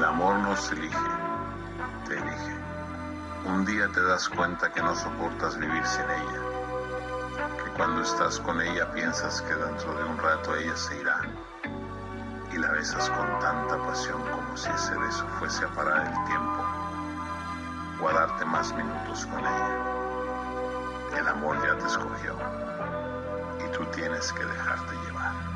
El amor no se elige, te elige. Un día te das cuenta que no soportas vivir sin ella, que cuando estás con ella piensas que dentro de un rato ella se irá, y la besas con tanta pasión como si ese beso fuese a parar el tiempo o a darte más minutos con ella. El amor ya te escogió y tú tienes que dejarte llevar.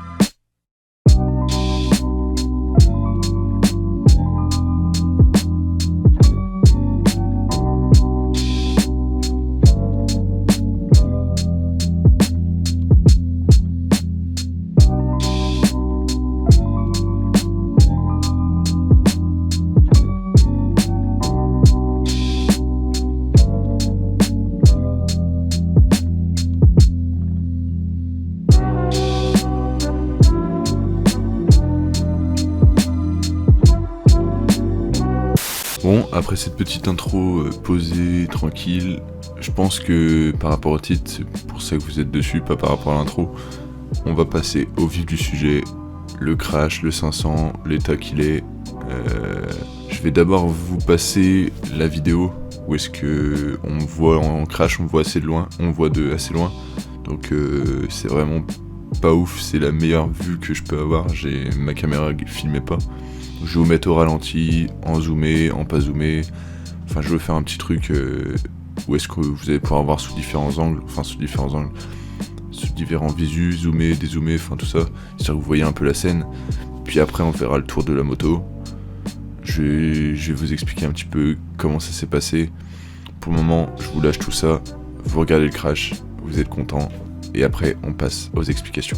Bon, après cette petite intro posée, tranquille, je pense que par rapport au titre, c'est pour ça que vous êtes dessus, pas par rapport à l'intro, on va passer au vif du sujet, le crash, le 500, l'état qu'il est. Je vais d'abord vous passer la vidéo où est-ce que on me voit en crash, on me voit assez de loin, on me voit de assez loin, donc c'est vraiment pas ouf, c'est la meilleure vue que je peux avoir, ma caméra filmait pas. Je vais vous mettre au ralenti, en zoomé, en pas zoomé. Enfin, je veux faire un petit truc où est-ce que vous allez pouvoir voir sous différents angles, sous différents visus, zoomé, dézoomé, enfin tout ça. C'est-à-dire que vous voyez un peu la scène. Puis après, on verra le tour de la moto. Je vais vous expliquer un petit peu comment ça s'est passé. Pour le moment, je vous lâche tout ça. Vous regardez le crash, vous êtes content. Et après, on passe aux explications.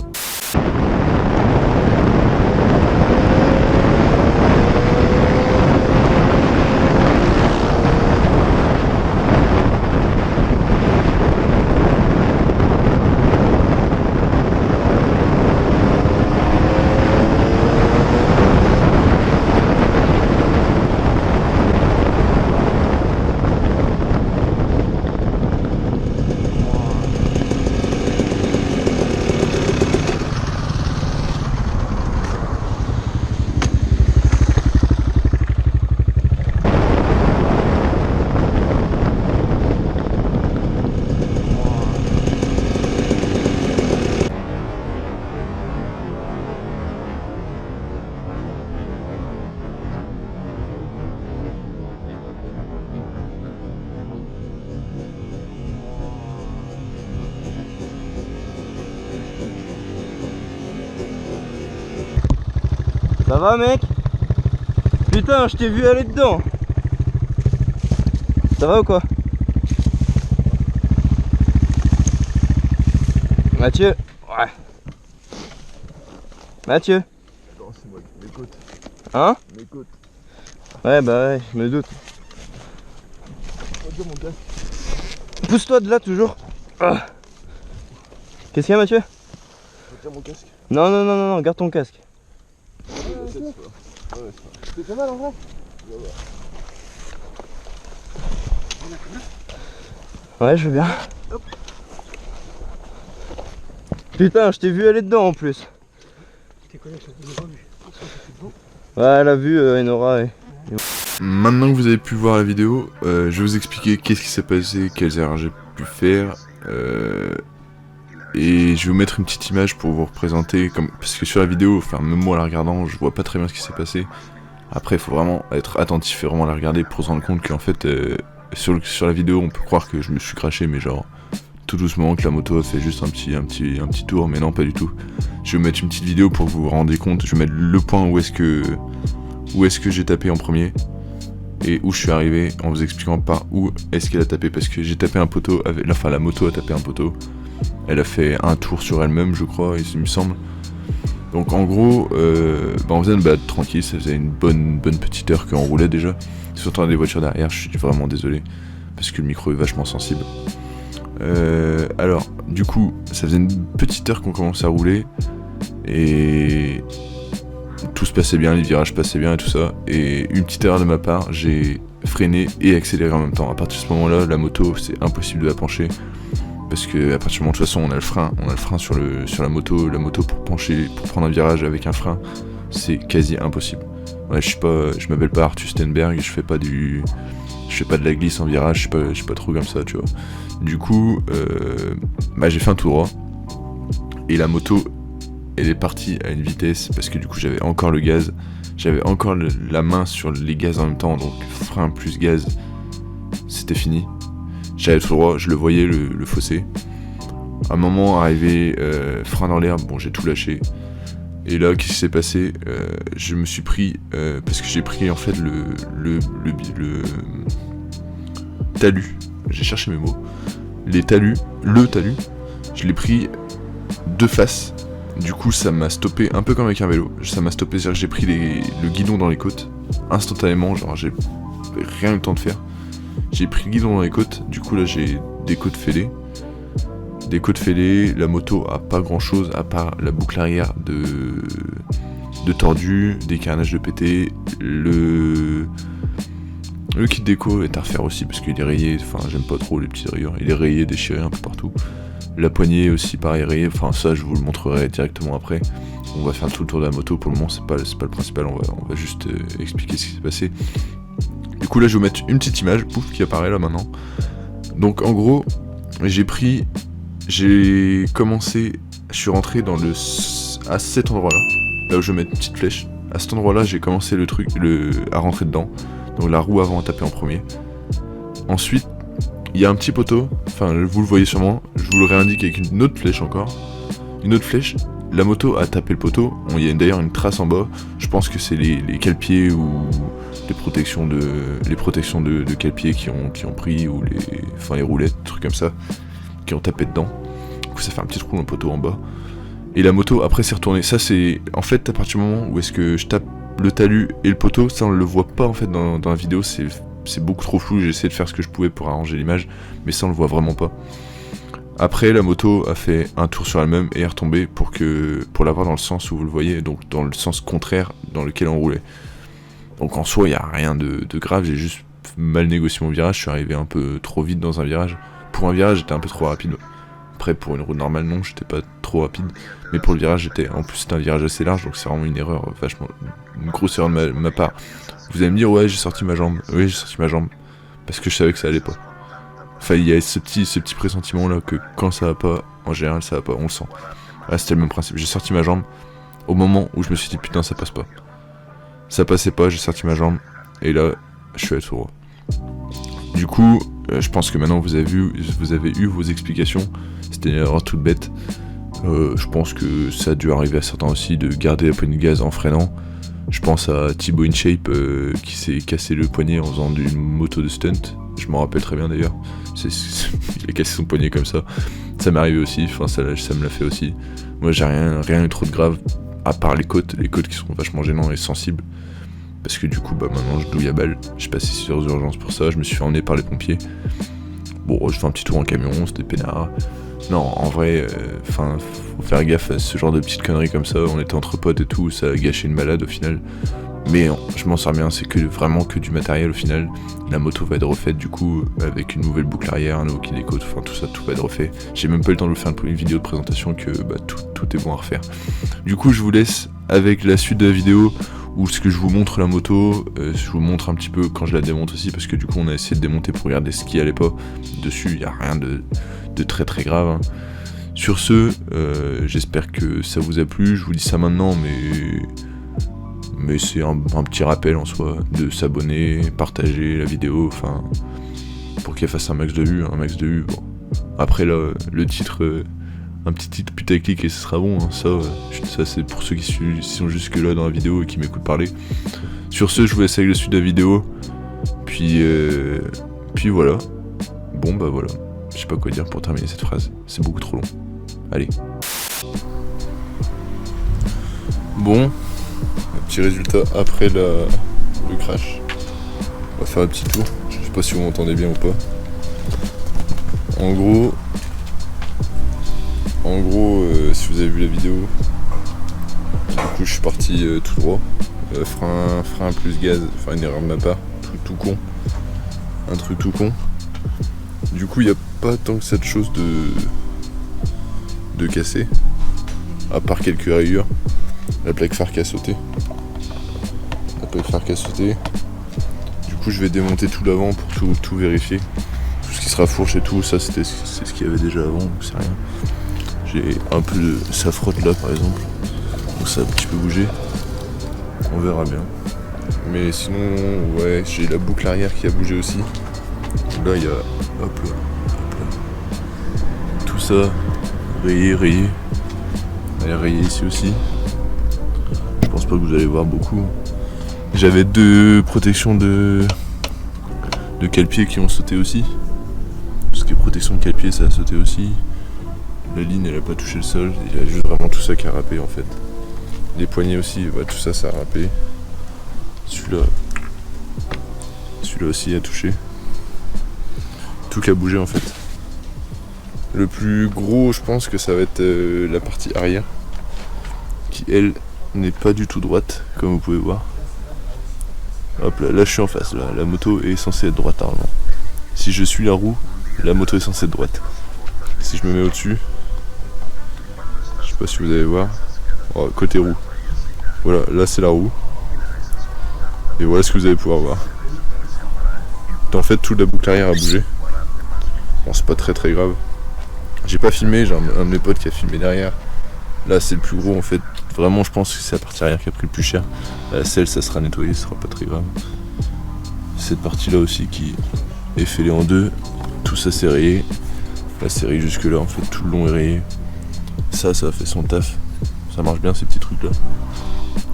Ça va mec? Putain, je t'ai vu aller dedans. Ça va ou quoi? Mathieu? Ouais. Mathieu? Non, c'est moi, m'écoute. Hein? M'écoute. Ouais bah ouais, je me doute. Regarde mon casque. Pousse-toi de là toujours. Ah. Qu'est-ce qu'il y a Mathieu? Regarde mon casque. Non, non, non, non, non, garde ton casque. C'est pas mal en vrai. Ouais, je veux bien. Hop. Putain, je t'ai vu aller dedans en plus. Ouais, la vue, Enora. Maintenant que vous avez pu voir la vidéo, je vais vous expliquer qu'est-ce qui s'est passé, quelles erreurs j'ai pu faire. Et je vais vous mettre une petite image pour vous représenter, parce que sur la vidéo, enfin même moi en la regardant, je vois pas très bien ce qui s'est passé. Après il faut vraiment être attentif et vraiment la regarder pour se rendre compte qu'en fait sur la vidéo on peut croire que je me suis craché, mais genre tout doucement, que la moto a fait juste un petit tour, mais non pas du tout. Je vais vous mettre une petite vidéo pour que vous vous rendez compte, je vais mettre le point où est-ce que j'ai tapé en premier et où je suis arrivé en vous expliquant par où est-ce qu'elle a tapé, parce que j'ai tapé un poteau, la moto a tapé un poteau. Elle a fait un tour sur elle-même, je crois, il me semble. Donc en gros, on faisait une balade tranquille, ça faisait une bonne petite heure qu'on roulait déjà. Si on entend des voitures derrière, je suis vraiment désolé, parce que le micro est vachement sensible. Alors, du coup, ça faisait une petite heure qu'on commençait à rouler, et tout se passait bien, les virages passaient bien et tout ça. Et une petite erreur de ma part, j'ai freiné et accéléré en même temps. À partir de ce moment-là, la moto, c'est impossible de la pencher. Parce que à partir du moment de toute façon on a le frein sur la moto pour pencher, pour prendre un virage avec un frein, c'est quasi impossible. Ouais, je m'appelle pas Arthur Stenberg, je fais pas de la glisse en virage, je suis pas trop comme ça, tu vois. Du coup, j'ai fait un tout droit, et la moto, elle est partie à une vitesse, parce que du coup j'avais encore le gaz, j'avais encore la main sur les gaz en même temps, donc frein plus gaz, c'était fini. J'allais tout droit, je le voyais le fossé. À un moment arrivé, frein dans l'herbe, bon j'ai tout lâché. Et là, qu'est-ce qui s'est passé? Je me suis pris, parce que j'ai pris en fait le talus. J'ai cherché mes mots. Le talus, je l'ai pris de face. Du coup, ça m'a stoppé, un peu comme avec un vélo. Ça m'a stoppé, c'est-à-dire que j'ai pris le guidon dans les côtes, instantanément, genre j'ai rien eu le temps de faire. J'ai pris le guidon dans les côtes, du coup là j'ai des côtes fêlées. La moto a pas grand chose à part la boucle arrière de tordu, des carnages de pété, le kit déco est à refaire aussi parce qu'il est rayé, enfin j'aime pas trop les petites rayures, il est rayé, déchiré un peu partout. La poignée aussi pareil rayée, enfin ça je vous le montrerai directement après. On va faire tout le tour de la moto, pour le moment c'est pas le principal, on va juste expliquer ce qui s'est passé. Du coup là je vais vous mettre une petite image, pouf, qui apparaît là maintenant. Donc en gros, j'ai commencé, je suis rentré à cet endroit là où je vais mettre une petite flèche. À cet endroit là j'ai commencé à rentrer dedans. Donc la roue avant a tapé en premier. Ensuite, il y a un petit poteau, enfin vous le voyez sûrement, je vous le réindique avec une autre flèche encore. Une autre flèche, la moto a tapé le poteau, il y a d'ailleurs une trace en bas, je pense que c'est les cale-pieds ou les protections de cale-pieds qui ont pris, ou les roulettes, trucs comme ça, qui ont tapé dedans. Du coup ça fait un petit trou dans le poteau en bas. Et la moto après s'est retournée, ça c'est, en fait à partir du moment où est-ce que je tape le talus et le poteau, ça on le voit pas en fait dans la vidéo, c'est beaucoup trop flou, j'ai essayé de faire ce que je pouvais pour arranger l'image, mais ça on le voit vraiment pas. Après la moto a fait un tour sur elle-même et est retombée pour l'avoir dans le sens où vous le voyez, donc dans le sens contraire dans lequel on roulait. Donc en soi il n'y a rien de grave, j'ai juste mal négocié mon virage, je suis arrivé un peu trop vite dans un virage. Pour un virage j'étais un peu trop rapide. Après pour une route normale non, j'étais pas trop rapide, mais pour le virage en plus c'était un virage assez large, donc c'est vraiment une erreur, une grosse erreur de ma part. Vous allez me dire ouais j'ai sorti ma jambe, oui j'ai sorti ma jambe, parce que je savais que ça allait pas. Enfin il y a ce petit pressentiment là que quand ça va pas, en général ça va pas, on le sent. Là c'était le même principe, j'ai sorti ma jambe au moment où je me suis dit putain ça passe pas. Ça passait pas, j'ai sorti ma jambe, et là je suis allé tout droit. Du coup, je pense que maintenant vous avez eu vos explications, c'était une erreur toute bête. Je pense que ça a dû arriver à certains aussi de garder la poignée de gaz en freinant. Je pense à Thibaut InShape qui s'est cassé le poignet en faisant une moto de stunt. Je m'en rappelle très bien d'ailleurs. Il a cassé son poignet comme ça. Ça m'est arrivé aussi, enfin ça me l'a fait aussi. Moi j'ai rien eu trop de grave, à part les côtes qui sont vachement gênants et sensibles. Parce que du coup maintenant je douille à balle. J'ai passé sur urgences pour ça, je me suis fait emmener par les pompiers. Bon je fais un petit tour en camion, c'était peinard. Non, en vrai, faut faire gaffe à ce genre de petites conneries comme ça. On était entre potes et tout, ça a gâché une balade au final. Mais je m'en sors bien, c'est vraiment que du matériel au final. La moto va être refaite du coup, avec une nouvelle boucle arrière, un nouveau kit déco, enfin tout ça, tout va être refait. J'ai même pas eu le temps de vous faire une vidéo de présentation que tout est bon à refaire. Du coup, je vous laisse avec la suite de la vidéo, où ce que je vous montre la moto, je vous montre un petit peu quand je la démonte aussi, parce que du coup on a essayé de démonter pour regarder ce qui allait pas. Dessus, il n'y a rien de très très grave. Hein. Sur ce, j'espère que ça vous a plu, je vous dis ça maintenant, mais c'est un petit rappel en soi, de s'abonner, partager la vidéo, enfin, pour qu'elle fasse un max de vues, bon. Après là, le titre, un petit titre putaclic et ce sera bon, hein. Ça c'est pour ceux qui sont jusque là dans la vidéo et qui m'écoutent parler. Sur ce, je vous laisse avec la suite de la vidéo, puis voilà. Bon voilà, je sais pas quoi dire pour terminer cette phrase, c'est beaucoup trop long. Allez. Bon, petit résultat après le crash. On va faire un petit tour, je sais pas si vous m'entendez bien ou pas. En gros, si vous avez vu la vidéo, du coup je suis parti tout droit, frein plus gaz, enfin une erreur de ma part, un truc tout con. Du coup il n'y a pas tant que cette chose de cassé, à part quelques rayures, la plaque phare qui a sauté. peut faire qu'à sauter. Du coup je vais démonter tout l'avant pour tout vérifier. Tout ce qui sera fourche et tout, ça c'est ce qu'il y avait déjà avant, donc c'est rien. J'ai un peu de... ça frotte là par exemple, donc ça a un petit peu bougé. On verra bien. Mais sinon, ouais, j'ai la boucle arrière qui a bougé aussi. Là il y a... hop là. Tout ça, rayé. Elle est rayée ici aussi. Je pense pas que vous allez voir beaucoup. J'avais 2 protections de cale-pied qui ont sauté aussi. Tout ce qui est protection de cale-pied, ça a sauté aussi. La ligne, elle a pas touché le sol. Il y a juste vraiment tout ça qui a râpé en fait. Les poignets aussi, bah, tout ça, ça a râpé. Celui-là aussi a touché. Tout qui a bougé en fait. Le plus gros, je pense que ça va être la partie arrière, qui elle n'est pas du tout droite, comme vous pouvez voir. Hop là, je suis en face, là. La moto est censée être droite normalement. Si je suis la roue, la moto est censée être droite. Si je me mets au-dessus, je sais pas si vous allez voir, oh, côté roue. Voilà, là c'est la roue. Et voilà ce que vous allez pouvoir voir. En fait, toute la boucle arrière a bougé. Bon, c'est pas très grave. J'ai pas filmé, j'ai un de mes potes qui a filmé derrière. Là c'est le plus gros en fait. Vraiment je pense que c'est la partie arrière qui a pris le plus cher. La selle ça sera nettoyé, ce sera pas très grave. Cette partie là aussi qui est fêlée en 2. Tout ça c'est rayé. Là c'est rayé jusque là en fait, tout le long est rayé. Ça a fait son taf. Ça marche bien ces petits trucs là.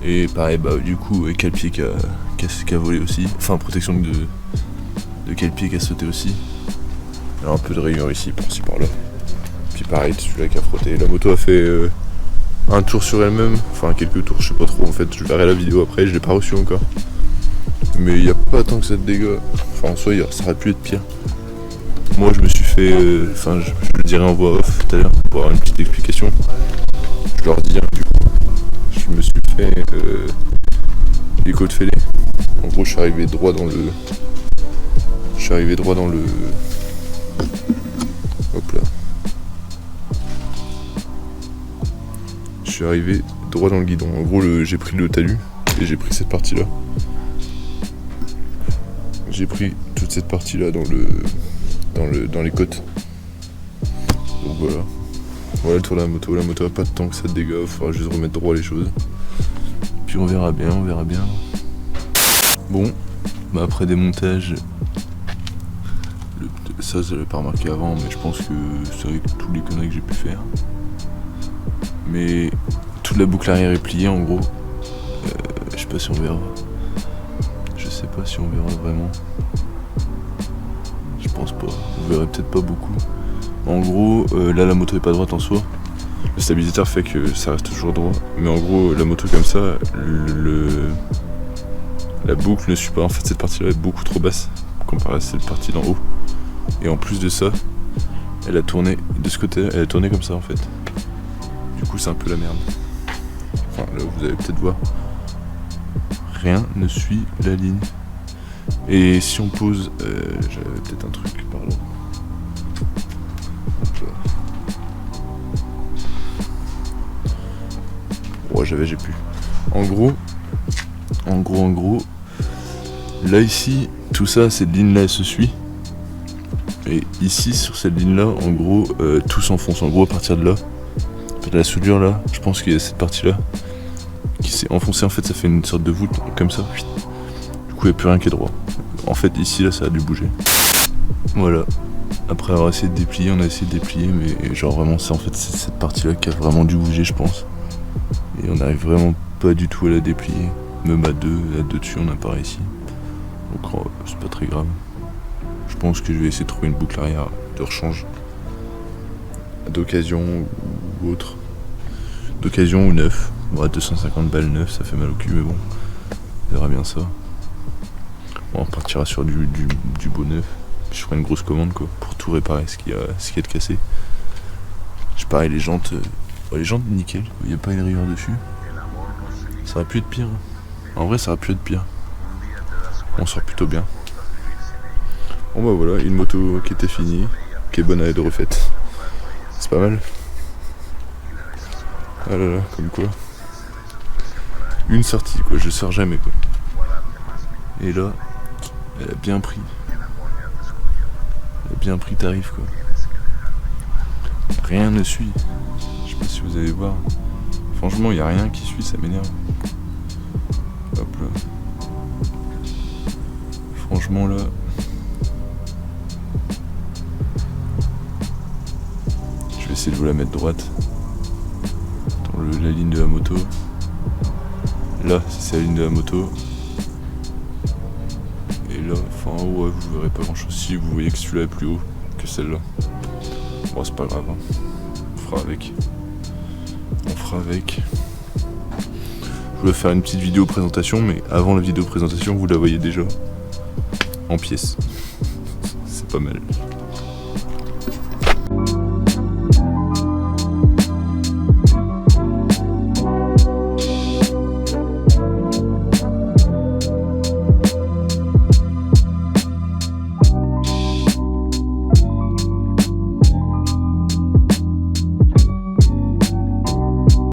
Et pareil bah du coup cale-pied qui a volé aussi. Enfin protection de cale-pied qui a sauté aussi. Il y a un peu de rayures ici, par-ci par-là. Puis pareil, celui-là qui a frotté. La moto a fait un tour sur elle-même, enfin quelques tours, je sais pas trop en fait. Je verrai la vidéo après, je l'ai pas reçu encore. Mais il n'y a pas tant que ça de dégâts. Enfin en soi, ça aurait pu être pire. Moi je me suis fait, enfin je le dirai en voix off tout à l'heure pour avoir une petite explication. Je leur dis du coup, je me suis fait les côtes fêlées. En gros je suis arrivé droit dans le... Hop là. Je suis arrivé droit dans le guidon. En gros, j'ai pris le talus et j'ai pris cette partie-là. J'ai pris toute cette partie-là dans les côtes. Donc voilà. Voilà le tour de la moto. La moto a pas tant que ça de dégâts. Il faudra juste remettre droit les choses. Puis on verra bien. Bon, bah après démontage. Ça, je l'avais pas remarqué avant, mais je pense que c'est avec tous les conneries que j'ai pu faire. Mais toute la boucle arrière est pliée en gros. Je sais pas si on verra. Je sais pas si on verra vraiment. Je pense pas. Vous verrez peut-être pas beaucoup. En gros, là la moto est pas droite en soi. Le stabilisateur fait que ça reste toujours droit. Mais en gros, la moto comme ça, la boucle ne suit pas. En fait, cette partie-là est beaucoup trop basse comparée à cette partie d'en haut. Et en plus de ça, elle a tourné de ce côté, elle a tourné comme ça en fait. Du coup c'est un peu la merde. Enfin là vous allez peut-être voir. Rien ne suit la ligne. Et si on pose, j'avais peut-être un truc par là. Ouais j'ai pu. En gros, là ici, tout ça, cette ligne là elle se suit. Et ici sur cette ligne là en gros tout s'enfonce. En gros à partir de là, de la soudure là, je pense qu'il y a cette partie là qui s'est enfoncée. En fait ça fait une sorte de voûte comme ça. Du coup il n'y a plus rien qui est droit. En fait ici là ça a dû bouger. Voilà. Après avoir essayé de déplier, on a essayé de déplier, mais genre vraiment ça en fait c'est cette partie là qui a vraiment dû bouger je pense. Et on n'arrive vraiment pas du tout à la déplier. Même à deux dessus on n'a pas réussi. Donc c'est pas très grave. Je pense que je vais essayer de trouver une boucle arrière de rechange d'occasion ou autre. D'occasion ou neuf. Ouais, 250 balles neuf, ça fait mal au cul, mais bon, on verra bien ça. Bon, on partira sur du beau neuf. Je ferai une grosse commande quoi, pour tout réparer ce qu'il y a de cassé. Je pareil, les jantes nickel, il n'y a pas une rayure dessus. Ça aurait pu être pire. En vrai, ça aurait pu être pire. On sort plutôt bien. Bon bah voilà, une moto qui était finie, qui est bonne à être refaite. C'est pas mal. Ah là là, comme quoi. Une sortie quoi, je sors jamais quoi. Et là, elle a bien pris. Elle a bien pris tarif quoi. Rien ne suit. Je sais pas si vous allez voir. Franchement, il y a rien qui suit, ça m'énerve. Hop là. Franchement là. Je vais essayer de vous la mettre droite. Dans la ligne de la moto. Là, c'est la ligne de la moto. Et là, enfin en haut, ouais, vous verrez pas grand chose. Si vous voyez que celui-là est plus haut que celle-là. Bon, c'est pas grave. Hein. On fera avec. On fera avec. Je voulais faire une petite vidéo présentation, mais avant la vidéo présentation, vous la voyez déjà en pièces. C'est pas mal.